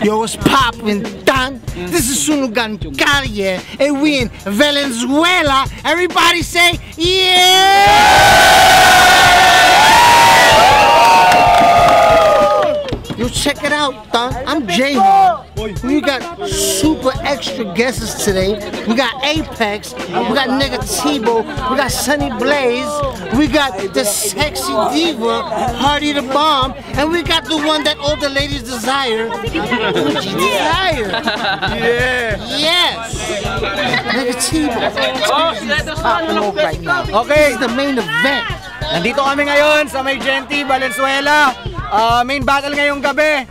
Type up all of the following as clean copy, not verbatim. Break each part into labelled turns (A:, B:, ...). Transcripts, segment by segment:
A: Yo, what's poppin', Don? This is Sunugan Calle, and we in Valenzuela. Everybody say, yeah! Yo, check it out, Don. I'm Jay. We got super extra guests today. We got Apex, we got Negativo, we got Sunny Blaze, we got the sexy diva, Hardy the Bomb, and we got the one that all the ladies desire. Desire.
B: Yeah.
A: Yes. Negativo. Popping off right now.
B: Okay.
A: This is the main event.
B: Nandito kami ngayon sa May Genti, Valenzuela. Main battle ngayong gabi.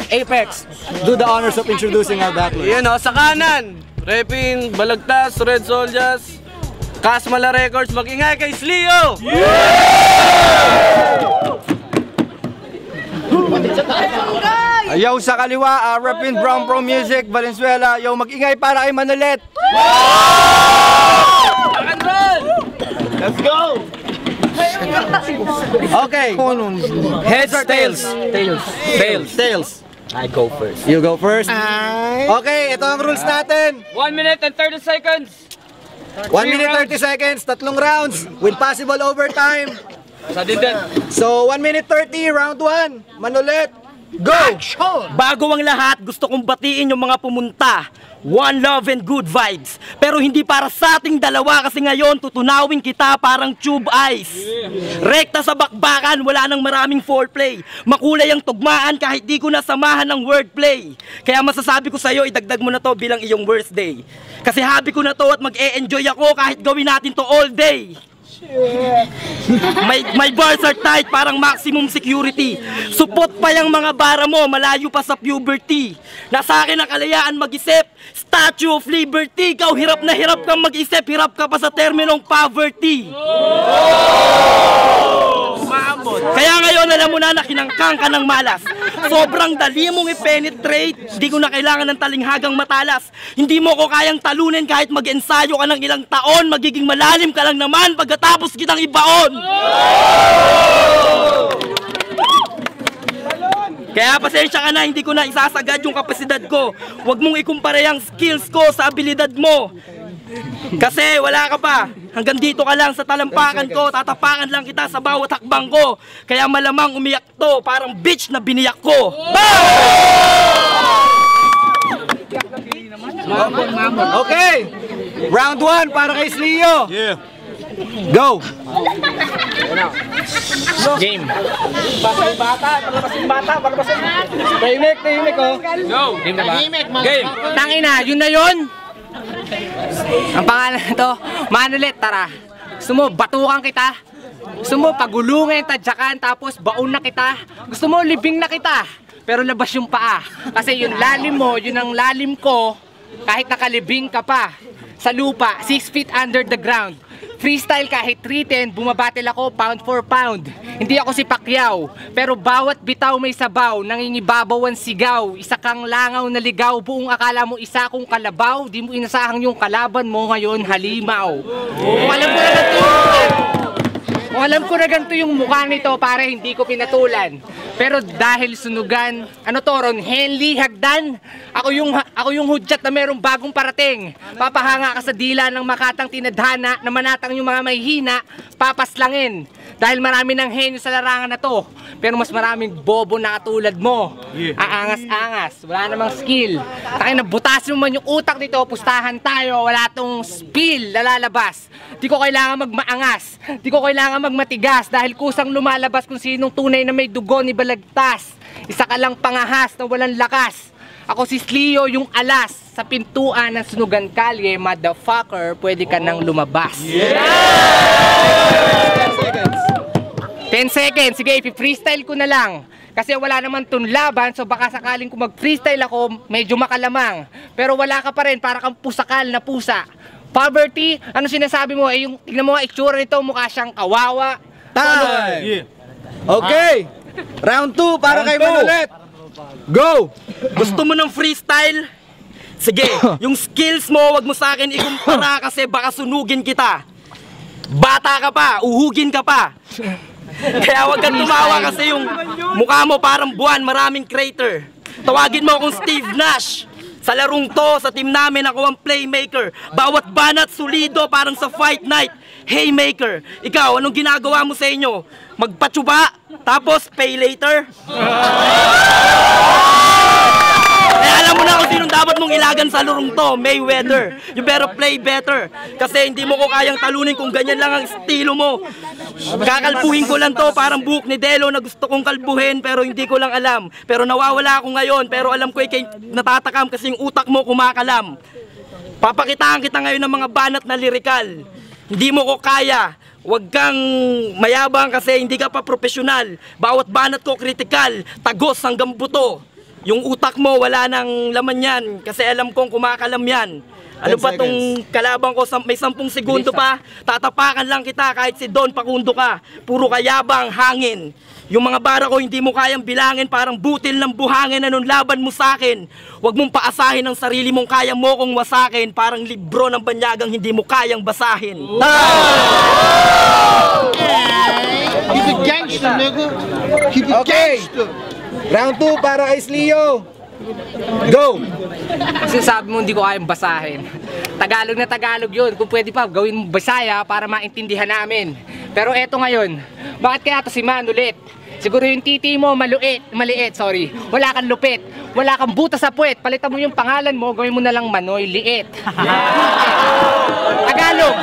B: Apex, do the honors of introducing our battlers.
C: Yan o, sa kanan, Repin, Balagtas, Red Soldiers, Kasmala Records, mag-ingay kay Slio!
B: Yo, sa kaliwa, Repin Brown Pro Music, Valenzuela. Yo, mag-ingay para kay Manolet.
C: Rock and roll!
B: Let's go! Okay. Heads or tails? Tails.
C: I go first.
B: You go first. Okay, ito ang rules natin.
C: 1 minute and 30 seconds.
B: 1 minute 30 seconds, 3 rounds with possible overtime.
C: Sa dindan.
B: So 1 minute 30, round 1. Manolet, go!
D: Bago ang lahat, gusto kong batiin yung mga pumunta. One love and good vibes. Pero hindi para sa ating dalawa kasi ngayon tutunawin kita parang tube ice. Rekta sa bakbakan, wala nang maraming foreplay. Makulay ang tugmaan kahit di ko nasamahan ng wordplay. Kaya masasabi ko sa'yo, idagdag mo na to bilang iyong worst day. Kasi habi ko na to at mag-e-enjoy ako kahit gawin natin to all day. May bars are tight, parang maximum security. Supot pa yung mga bara mo, malayo pa sa puberty. Nasa akin ang kalayaan mag-isip, Statue of Liberty. Ikaw hirap na hirap kang mag-isip, hirap ka pa sa terminong poverty. Kaya ngayon alam mo na kinangkang ka ng malas. Sobrang dali mong i-penetrate, di ko na kailangan ng talinghagang matalas. Hindi mo ko kayang talunin kahit mag-ensayo ka ng ilang taon. Magiging malalim ka lang naman pagkatapos kitang ibaon. Kaya pasensya ka na, hindi ko na isasagad yung kapasidad ko. Huwag mong ikumpara yung skills ko sa abilidad mo. Kasi wala ka pa. Hanggang dito ka lang sa talampakan ko. Tatapakan lang kita sa bawat hakbang ko. Kaya malamang umiyak to, parang bitch na biniyak ko.
B: Okay, round 1 para kay Slio.
C: Yeah.
B: Go!
D: Game.
B: Tahimik oh.
C: Go! Game na ba? Game!
D: Tangina, yun na yun. Ang pangalan nito, Manolet, tara. Gusto mo, batukan kita? Gusto mo, pagulungin, tadyakan, tapos baon na kita? Gusto mo, libing na kita? Pero labas yung paa. Kasi yung lalim mo, yun ang lalim ko, kahit nakalibing ka pa. Sa lupa, 6 feet under the ground. Freestyle kahit 310, bumabatil ako pound for pound. Hindi ako si Pacquiao, pero bawat bitaw may sabaw, nangingibabaw ang sigaw. Isa kang langaw na ligaw, buong akala mo isa kong kalabaw. Di mo inasahang yung kalaban mo ngayon halimaw. Kung alam ko na ganito yung mukha nito, pare hindi ko pinatulan. Pero dahil sunugan, ano to Ron, Henley Hagdan? Ako yung hudyat na merong bagong parating. Papahanga ka sa dila ng makatang tinadhana na manatang yung mga mahihina, papaslangin. Dahil marami ng henyo sa larangan na to. Pero mas maraming bobo na katulad mo. Aangas-angas, wala namang skill. Tayo na butasin mo man yung utak nito, pustahan tayo, wala tong spill, lalabas. Di ko kailangan magmaangas, di ko kailangan magmatigas. Dahil kusang lumalabas kung sinong tunay na may dugo ni Balagtas. Isa ka lang pangahas na walang lakas. Ako si Slio, yung alas. Sa pintuan ng Sunugan Kalye, motherfucker, pwede ka nang lumabas. 10 seconds. Sige, i-freestyle ko na lang. Kasi wala naman tong laban, so baka sakaling kung mag-freestyle ako, medyo makalamang. Pero wala ka pa rin, para kang pusakal na pusa. Poverty, ano sinasabi mo? Eh, yung tignan mo nga itsura nito, mukha siyang kawawa.
B: Time! Okay, round 2 para kay Manolet. Go!
D: Gusto mo ng freestyle? Sige, yung skills mo, wag mo sa akin ikumpara kasi baka sunugin kita. Bata ka pa, uhugin ka pa. Kaya wag kang tumawa kasi yung mukha mo parang buwan, maraming crater.
E: Tawagin mo akong Steve Nash. Sa larong to, sa team namin, ako ang playmaker. Bawat banat, solido, parang sa fight night. Haymaker. Ikaw, anong ginagawa mo sa inyo? Magpatsuba, tapos pay later? Eh, alam mo na kung sinong dapat mong ilagan sa lurong to, Mayweather. You better play better. Kasi hindi mo ko kayang talunin kung ganyan lang ang estilo mo. Kakalbuhin ko lang to, parang buhok ni Delo na gusto kong kalbuhin pero hindi ko lang alam. Pero nawawala ako ngayon, pero alam ko ikay natatakam kasi yung utak mo kumakalam. Papakitaan kita ngayon ng mga banat na lirikal. Hindi mo ko kaya. Huwag kang mayabang kasi hindi ka pa profesional. Bawat banat ko kritikal, tagos hanggang buto. Yung utak mo wala nang laman yan kasi alam kong kumakalam yan. Ano ba tong kalabang ko, may 10 segundo pa, tatapakan lang kita kahit si Don Pakundo ka. Puro kayabang, hangin. Yung mga bara ko hindi mo kayang bilangin, parang butil ng buhangin. Anong laban mo sa akin? Huwag mong paasahin ang sarili mong kaya mo kong wasakin. Parang libro ng banyagang hindi mo kayang basahin.
A: He's a gangster, nigga. He's a gangster.
B: Round 2 para kay Slio. Go!
D: Kasi sabi mo hindi ko kayang basahin. Tagalog na Tagalog yun. Kung pwede pa, gawin mo Bisaya para maintindihan namin. Pero eto ngayon, bakit kaya to si Man ulit? Siguro yung titi mo maliit, sorry. Wala kang lupit, wala kang butas sa puwet. Palitan mo yung pangalan mo, gawin mo na lang Manoy Liit. Tagalog,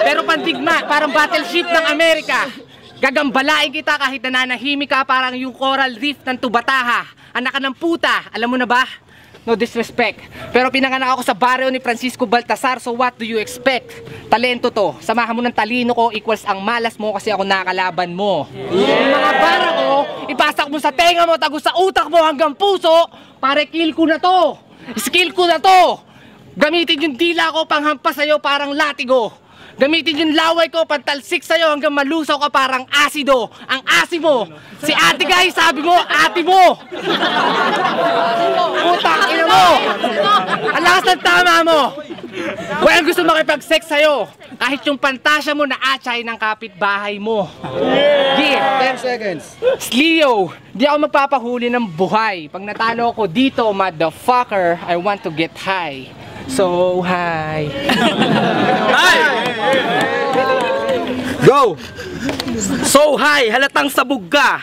D: pero pandigma, parang battleship ng Amerika. Gagambalain kita kahit nananahimik ka, parang yung coral reef ng Tubataha. Anak ka ng puta, alam mo na ba? No disrespect. Pero pinanganak ako sa baryo ni Francisco Baltasar, so what do you expect? Talento to. Samahan mo ng talino ko equals ang malas mo kasi ako nakakalaban mo. Yung mga bara ko, ipasak mo sa tenga mo, tago sa utak mo hanggang puso, pare kill ko na to. Skill ko na to. Gamitin yung dila ko panghampas sa'yo parang latigo. Gamitin yung laway ko, pantalsik sa'yo hanggang malusaw ka parang asido. Ang asi mo. Si ate guys, sabi mo, ate mo. Putang ina mo. Ang lakas ng tama mo. Walang gusto makipag-sex sa'yo. Kahit yung pantasya mo na atsay ng kapitbahay mo. Yeah.
B: 10 seconds.
D: Slio, di ako magpapahuli ng buhay. Pag natalo ko dito, motherfucker, I want to get high. So high.
B: Go!
E: So high, halatang sabog ka.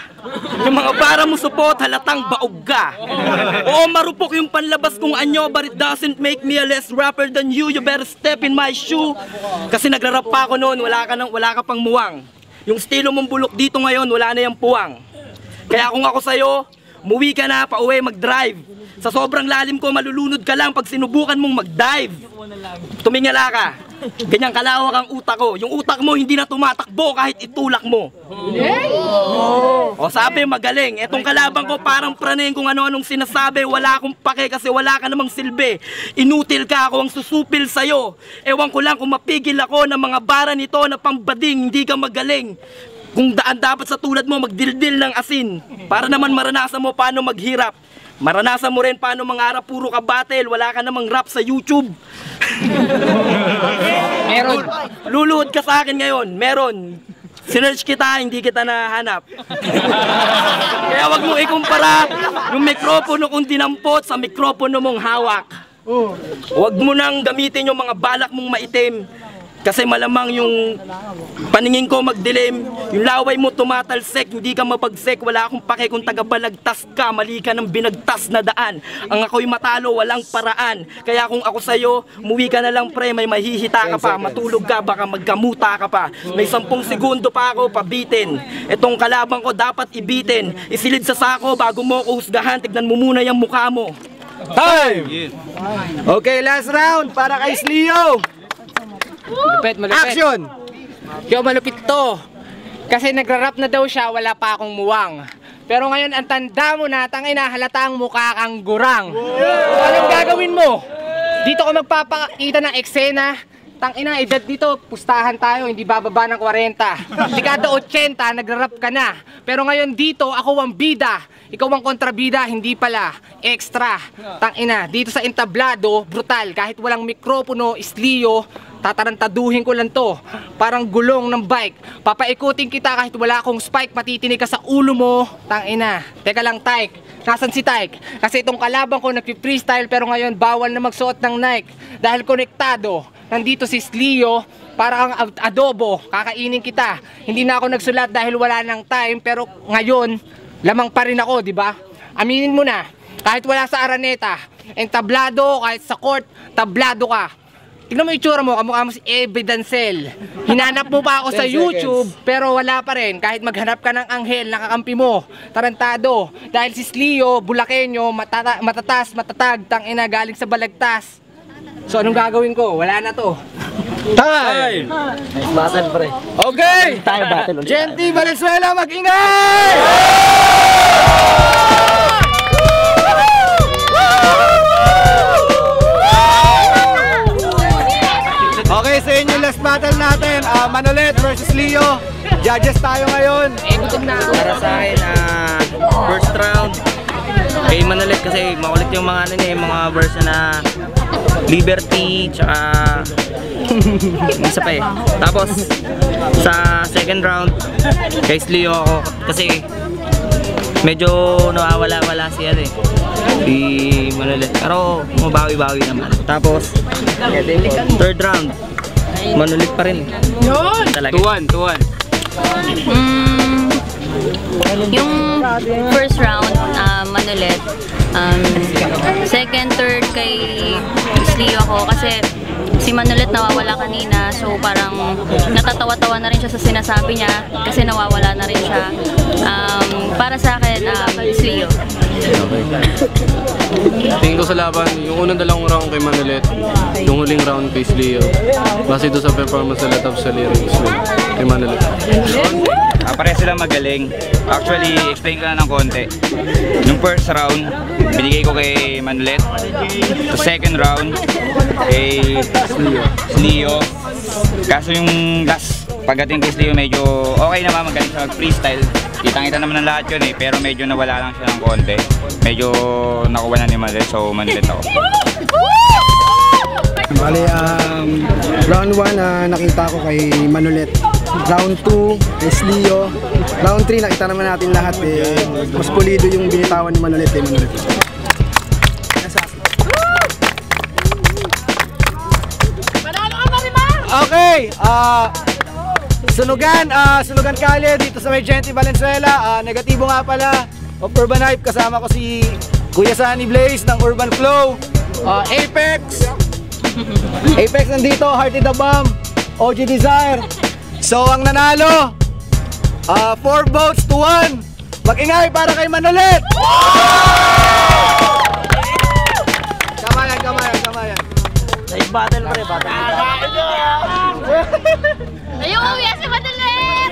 E: Yung mga bara mo supot, halatang baog ka. Oo, marupok yung panlabas kong anyo, but it doesn't make me a less rapper than you. You better step in my shoe. Kasi nagrarap pa ako noon, wala ka pang muwang. Yung estilo mong bulok dito ngayon, wala na yung puwang. Kaya kung ako sa'yo, umuwi ka na, pauwi, mag-drive. Sa sobrang lalim ko, malulunod ka lang pag sinubukan mong mag-dive. Tumingala ka. Ganyang kalawak ang utak ko. Yung utak mo hindi na tumatakbo kahit itulak mo. O sabi, magaling. Etong kalabang ko parang praning kung ano-anong sinasabi. Wala akong pake kasi wala ka namang silbi. Inutil ka, ako ang susupil sa'yo. Ewan ko lang kung mapigil ako ng mga bara nito na pambading, hindi ka magaling. Kung daan dapat sa tulad mo magdildil ng asin para naman maranasan mo paano maghirap. Maranasan mo rin paano mangarap, puro ka battle, wala ka namang rap sa YouTube.
D: Meron.
E: Luluhod ka sa akin ngayon, meron. Sinearch kita, hindi kita nahanap. Kaya wag mo ikumpara yung mikropono kong dinampot sa mikropono mong hawak. Wag mo nang gamitin yung mga balak mong maitim. Kasi malamang yung paningin ko magdilim, yung laway mo tumatalsek, hindi ka mapagsek, wala akong pake kung tagabalagtas ka, mali ka ng binagtas na daan. Ang ako'y matalo, walang paraan. Kaya kung ako sa'yo, umuwi ka na lang pre, may mahihita ka pa, matulog ka, baka magkamuta ka pa. May 10 segundo pa ako pabitin. Itong kalabang ko dapat ibitin. Isilid sa sako bago mo ko husgahan, tignan mo muna yung mukha mo.
B: Time! Okay, last round para kay Slio.
D: Malupit.
B: Action!
D: Yo, malupit to. Kasi nagra-rap na daw siya, wala pa akong muwang. Pero ngayon, ang tanda mo na, tangina, halatang mukha kang gurang. Anong gagawin mo? Dito ko magpapakita ng eksena. Tangina, edad dito, pustahan tayo, hindi bababa ng 40. Dekada 80, nagra-rap ka na. Pero ngayon dito, ako ang bida. Ikaw ang kontrabida, hindi pala. Extra. Tangina, dito sa entablado, brutal. Kahit walang mikropono, Slio, tatarantaduhin ko lang to. Parang gulong ng bike. Papaikutin kita kahit wala akong spike, matitinig ka sa ulo mo. Tangina. Teka lang, Tyke. Nasaan si Tyke? Kasi itong kalaban ko nagpi-freestyle pero ngayon bawal na magsuot ng Nike. Dahil konektado. Nandito si Slio. Para ang adobo, kakainin kita. Hindi na ako nagsulat dahil wala nang time, pero ngayon, lamang pa rin ako, di ba? Aminin mo na, kahit wala sa Araneta, entablado, kahit sa court, tablado ka. Tignan mo yung itsura mo, kamukha mo si Ebe Dancel. Hinanap mo pa ako sa YouTube, pero wala pa rin. Kahit maghanap ka ng anghel, nakakampi mo. Tarantado. Dahil si Slio, Bulakenyo, matatas, matatag, tangina, galing sa balagtas. So anong gagawin ko? Wala na to.
B: Time!
A: Nice battle, pre.
B: Okay!
A: Tayo battle ulit.
B: Genty Valenzuela, mag-ingay! Okay, sa inyo last battle natin, Manolet versus Leo. Judges tayo ngayon.
D: Gutom na ako.
E: Para sa akin, first round, kay Manolet kasi makulit yung mga ano niya, yung mga verse na Liberty, tsaka isa pa eh. Tapos, sa second round, kay Slio ako kasi medyo nawawala-wala si ano eh, si Manolet. Pero mabawi-bawi naman. Tapos, third round, Manolet pa rin.
D: Yun!
C: 2-1.
F: Yung first round, Manolet. Second, third kay Slio ako kasi si Manolet nawawala kanina, so parang natatawa-tawa na rin siya sa sinasabi niya kasi nawawala na rin siya. Para sa akin, Slio.
C: Tingin ko sa laban, yung unang dalawang round kay Manolet, yung huling round kay Slio. Base doon sa performance sa Letap sa lyrics kay Manolet.
G: Pareho sila magaling. Actually, explain ko na ng konti. Yung first round, binigay ko kay Manolet. Sa second round, kay Slio. Kaso yung last, pagdating kay Slio, medyo okay naman, magaling siya mag-freestyle. Kitang-kita naman ng lahat yun eh, pero medyo nawala lang siya ng konti. Medyo nakuha na ni Manolet, so Manolet ako.
B: Bale, round 1 nakita ko kay Manolet. Round 2 kay Slio. Round 3 nakita naman natin lahat eh. Mas pulido yung binitawan ni Manolet eh. Manolet. Okay, sunugan kalye dito sa may Genty Valenzuela. Negatibo nga pala of Urban Hype. Kasama ko si Kuya Sunny Blaze ng Urban Flow. Apex nandito, Hearty the Bomb, OG Desire. So ang nanalo, 4 votes to 1. Mag-ingay para kay Manolet! Kamayan.
A: Nice battle, pre. Battle.
F: Ayun, yes, si Manolet!